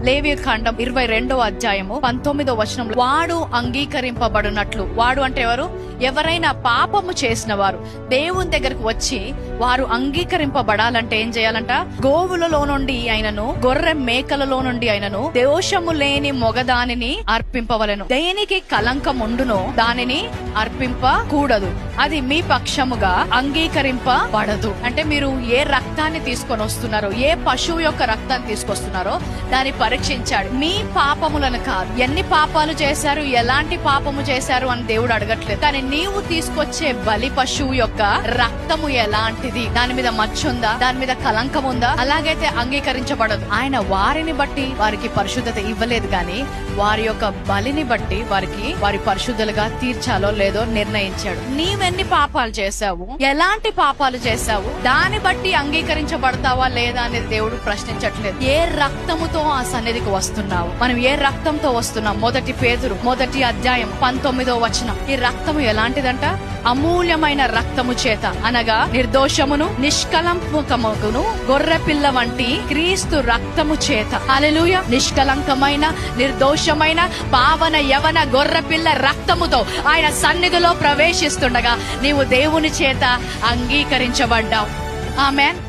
లేవి ఖండం 22వ అధ్యాయము 19వ వచనంలో, వాడు అంగీకరింపబడినట్లు. వాడు అంటే ఎవరు? ఎవరైనా పాపము చేసిన వారు దేవుని దగ్గరకు వచ్చి వారు అంగీకరింపబడాలంటే ఏం చేయాలంట? గోవులలో నుండి అయినను గొర్రె మేకలలో నుండి అయినను దోషము లేని మొగదానిని అర్పింపవలెను. దేనికి కలంకం ఉండునో దానిని అర్పింపకూడదు. అది మీ పక్షముగా అంగీకరింపబడదు. అంటే మీరు ఏ రక్తాన్ని తీసుకొని వస్తున్నారో, ఏ పశువు యొక్క రక్తాన్ని తీసుకొస్తున్నారో దాన్ని పరీక్షించాడు. మీ పాపములను కాదు, ఎన్ని పాపాలు చేశారు, ఎలాంటి పాపము చేశారు అని దేవుడు అడగట్లేదు. కానీ నీవు తీసుకొచ్చే బలి పశువు యొక్క రక్తము ఎలాంటిది, దాని మీద మచ్చ ఉందా, దాని మీద కలంకం ఉందా, అలాగైతే అంగీకరించబడదు. ఆయన వారిని బట్టి వారికి పరిశుద్ధత ఇవ్వలేదు, కానీ వారి యొక్క బలిని బట్టి వారి పరిశుద్ధులుగా తీర్చాలో లేదో నిర్ణయించాడు. నీవెన్ని పాపాలు చేశావు, ఎలాంటి పాపాలు చేశావు, దాన్ని బట్టి అంగీకరించబడతావా లేదా అనేది దేవుడు ప్రశ్నించట్లేదు. ఏ రక్తముతో ఆ సన్నిధికి వస్తున్నావు, మనం ఏ రక్తంతో వస్తున్నాం? 1 పేతురు 1వ అధ్యాయం 19వ వచనం. ఈ రక్తము ఎలాంటిదంట? అమూల్యమైన రక్తము చేత, అనగా నిర్దోషమును నిష్కలంకమును గొర్రె పిల్ల వంటి క్రీస్తు రక్తము చేత. హల్లెలూయా. నిష్కలంకమైన, నిర్దోషమైన, పావన యవన గొర్రె పిల్ల రక్తముతో ఆయన సన్నిధిలో ప్రవేశిస్తుండగా నీవు దేవుని చేత అంగీకరించబడ్డావు. ఆమేన్.